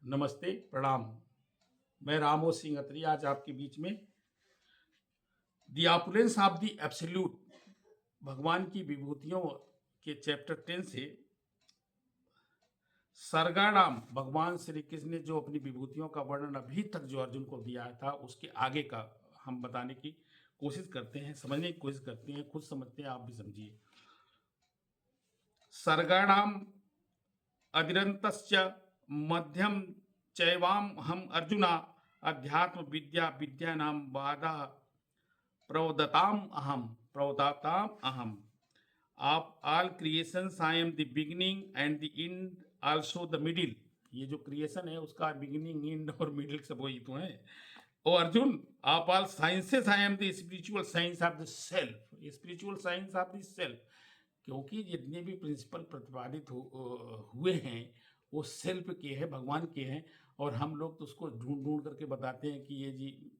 नमस्ते, प्रणाम। मैं रामो सिंह अत्री आज आपके बीच में the opulence of the absolute भगवान की विभूतियों के चैप्टर 10 से सर्गाणाम भगवान श्री कृष्ण ने जो अपनी विभूतियों का वर्णन अभी तक जो अर्जुन को दिया था उसके आगे का हम बताने की कोशिश करते हैं, समझने की कोशिश करते हैं, खुद समझते हैं, आप भी समझिए। सर्गाणाम अदिरंतस्य मध्यम चैवाम हम अर्जुना अध्यात्म विद्या विद्या नाम वादा प्रवदताम अहम of all creations I am the beginning and the end also the middle। ये जो क्रिएशन है उसका बिगिनिंग एंड और मिडिल सब वही तो है। ओ Arjun, of all sciences I am the spiritual science of the self, spiritual science of the self. क्योंकि जितने भी प्रिंसिपल प्रतिपादित हुए हैं वो सेल्फ के हैं, भगवान के हैं, और हम लोग तो उसको ढूंढ ढूंढ करके बताते हैं कि ये जी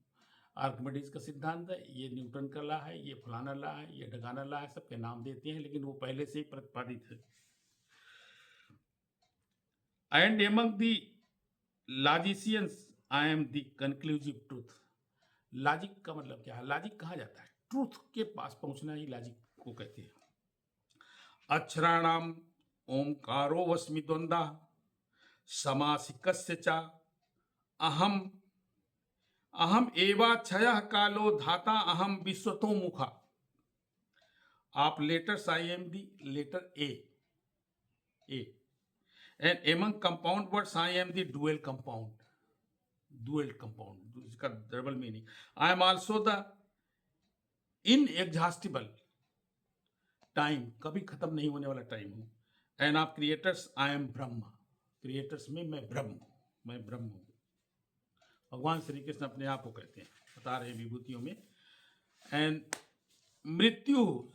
आर्किमिडीज का सिद्धांत है, ये न्यूटन का ला है, ये फलाना ला है, ये ढगाना ला है, सबके नाम देते हैं, लेकिन वो पहले से ही प्रतिपादित है। And among the logicians I am the conclusive truth. Logic का मतलब क्या है? लॉजिक कहा जाता है, ट्रूथ के पास पहुंचना ही लॉजिक को कहते हैं। अक्षराणाम ओंकारो वस्मि द्वंद्वा समासिकस्य च अहम अहम एवा क्षयः कालो धाता अहम विश्वतो मुखा। आप letters I am the letter A and among compound words I am the dual compound इसका double meaning. I am also the inexhaustible time, कभी खत्म नहीं होने वाला टाइम हूं। And of creators I am Brahma, creators में मैं ब्रह्म हूं। भगवान श्री कृष्ण अपने आप को कहते हैं, बता रहे विभूतियों में। एंड मृत्यु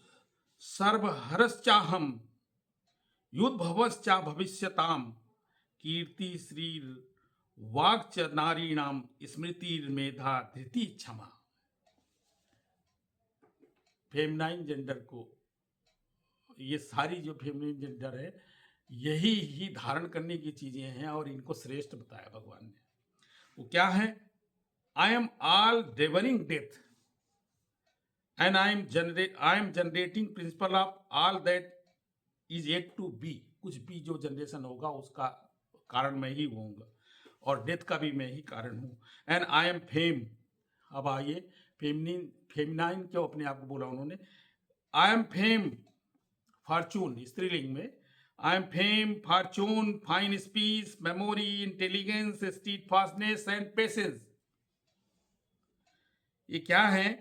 सर्वहरश्चाहम युद्धभवश्चा भविष्यताम कीर्ति श्री वाक्च नारीणाम स्मृतिर्मेधा धृति क्षमा। फेमिनाइन जेंडर को, ये सारी जो फेमिनाइन जेंडर है यही ही धारण करने की चीजें हैं और इनको श्रेष्ठ बताया भगवान ने। वो क्या है? I am all devouring death and I am generating principle of all that is yet to be. कुछ भी जो जनरेशन होगा उसका कारण मैं ही होऊंगा, और डेथ का भी मैं ही कारण हूं। And I am fame. अब आइए, फेमिनाइन क्यों अपने आप को बोला उन्होंने? आई एम फेम फॉर्चून, स्त्रीलिंग में। I am fame fortune fine speech memory intelligence steadfastness and patience. ये क्या है?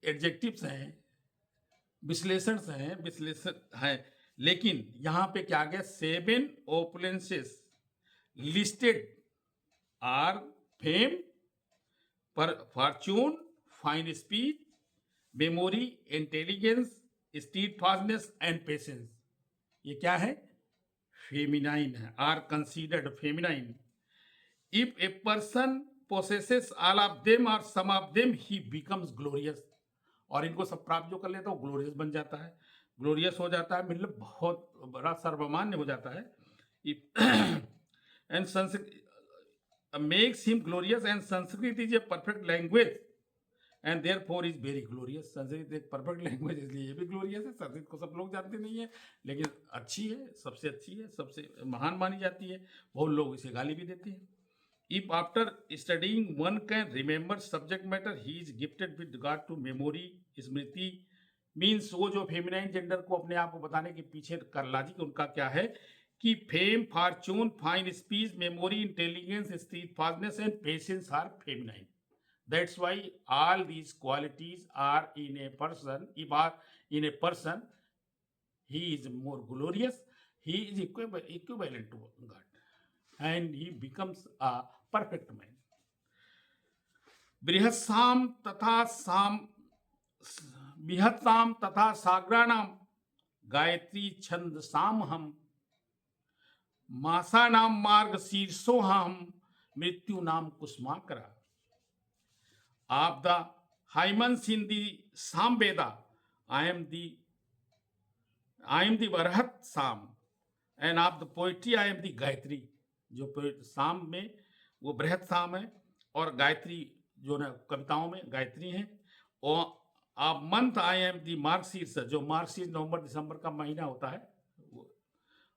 एडजेक्टिव्स हैं, विश्लेषण है, लेकिन यहां पे क्या गया? 7 opulences listed are fame, fortune, fine speech, memory, intelligence, steadfastness and patience. ये क्या है? फेमिनाइन है, are considered feminine. If a person possesses all of them or some of them he becomes glorious। और इनको सब प्राप्त जो कर लेता है वो ग्लोरियस बन जाता है, ग्लोरियस हो जाता है, मतलब बहुत बड़ा सर्वमान्य हो जाता है। And Sanskrit makes him glorious and Sanskrit is a perfect language and therefore is very glorious. Sanskrit एक परफेक्ट लैंग्वेज, इसलिए ये भी ग्लोरियस है। संस्कृत को सब लोग जानते नहीं है, लेकिन अच्छी है, सबसे अच्छी है, सबसे महान मानी जाती है। बहुत लोग इसे गाली भी देते हैं। If after studying one can remember subject matter, he is gifted with regard to memory, Smriti. Means वो जो फेमिनाइन जेंडर को अपने आप को बताने के पीछे का लॉजिक उनका क्या है कि fame, fortune, fine speech, memory, intelligence, steadfastness and patience are feminine. That's why all these qualities are in a person. If are in a person, he is more glorious. He is equivalent to God, and he becomes a perfect man। बृहत्साम तथा साग्राणाम गायत्री छंद साम हम मासानाम मार्ग शीर्षो हम मृत्यु नाम कुसुमाकरा। आप the हाइमन्स इन दी साम वेदा आई एम दी बरहत साम end of the poetry I am the Gayatri. जो साम में वो बृहत साम है, और गायत्री जो ना कविताओं में गायत्री है। और आप month I am the marksheet, जो मार्कशीट नवंबर दिसंबर का महीना होता है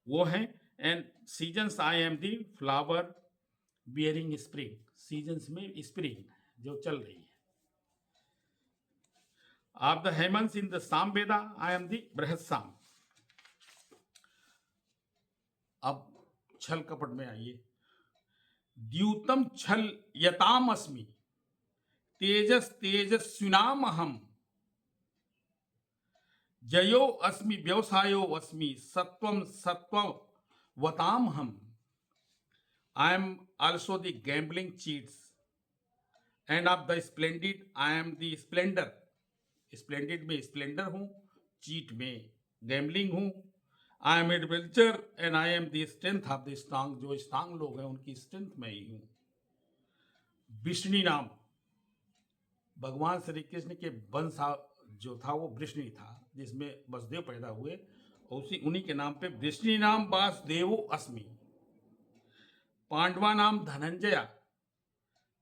वो है। And seasons I am the flower bearing spring, seasons में स्प्रिंग जो चल रही है। आप द हेमंस इन द साम वेदा आई एम दी बृहत साम। अब छल कपट में आइए। द्यूतम छल यताम अस्मि, तेजस तेजस्विनाम हम, जयो अस्मि व्यवसायो अस्मि, सत्वम सत्वम वताम हम। I am also the gambling cheats, and of the splendid I am the splendor। Splendid में स्प्लेंडर हूँ, चीट में गैम्बलिंग हूँ। I am adventure and I am the strength of the strong, जो स्ट्रांग लोग हैं उनकी स्ट्रेंथ में ही हूँ। विष्णु नाम, भगवान श्री कृष्ण के वंश जो था वो वृष्णि था, जिसमें वसुदेव पैदा हुए, और उन्हीं के नाम पे वृष्णि नाम वासुदेवो अस्मि। पांडवा नाम धनंजया,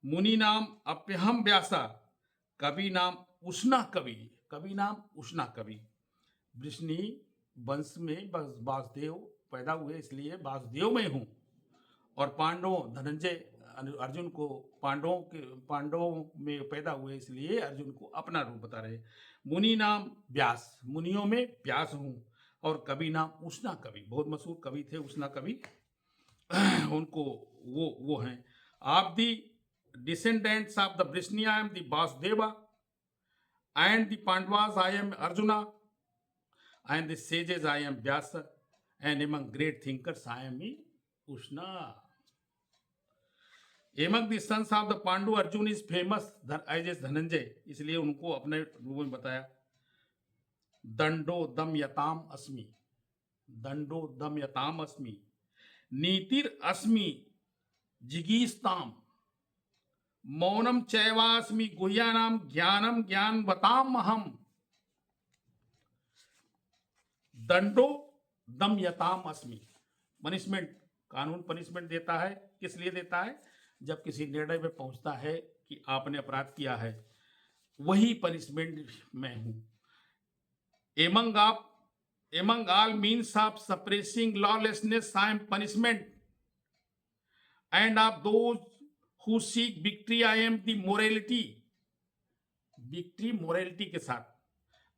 मुनि नाम अप्यहम व्यासा, कवि नाम उष्णा कवि, कवि नाम उष्णा कवि। वृष्णि वंश में वासुदेव पैदा हुए, इसलिए वासुदेव में हूँ। और पांडवों, धनंजय अर्जुन को पांडवों में पैदा हुए, इसलिए अर्जुन को अपना रूप बता रहे। मुनि नाम व्यास, मुनियों में व्यास हूँ। और कवि नाम उष्णा कवि, बहुत मशहूर कवि थे उष्णा कवि, उनको वो हैं। आप the descendants of the Vrishni I am the Vasudeva, and the Pandavas I am Arjuna, and the sages I am Vyasa, and among great thinkers I am Ushana. Among the sons of the Pandu Arjun is famous as as Dhananjay, इसलिए उनको अपने रूप में बताया। दंडो दम यताम अस्मि, दंडो दम यताम अस्मि, नीतिर अस्मि जिगीस्ताम, मौनम चैवास्मि गुह्यानाम, ज्ञानम ज्ञानवताम अहम। दंडो दम यताम अस्मि, पनिशमेंट, कानून पनिशमेंट देता है। किस लिए देता है? जब किसी निर्णय में पहुंचता है कि आपने अपराध किया है, वही पनिशमेंट मैं हूं। Among all means of suppressing lawlessness I am punishment, and of those who seek victory I am the morality, victory morality के साथ।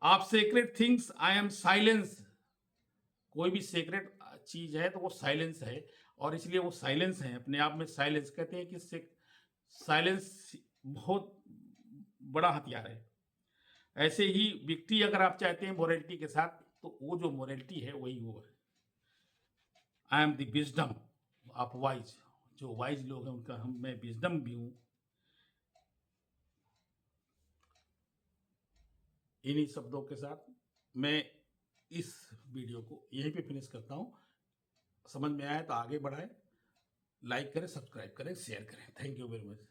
आप secret things I am silence, कोई भी सेक्रेट चीज है तो वो साइलेंस है, और इसलिए वो साइलेंस है अपने आप में। साइलेंस कहते हैं कि साइलेंस बहुत बड़ा हथियार है। ऐसे ही विक्ट्री अगर आप चाहते हैं मोरालिटी के साथ, तो वो जो मोरालिटी है वही वो है। I am the wisdom of wise, जो वाइज लोग हैं उनका मैं विजडम भी हूं। इन्हीं शब्दों के साथ मैं इस वीडियो को यहीं पे फिनिश करता हूं। समझ में आया तो आगे बढ़ाएं, लाइक करें, सब्सक्राइब करें, शेयर करें। Thank you very much.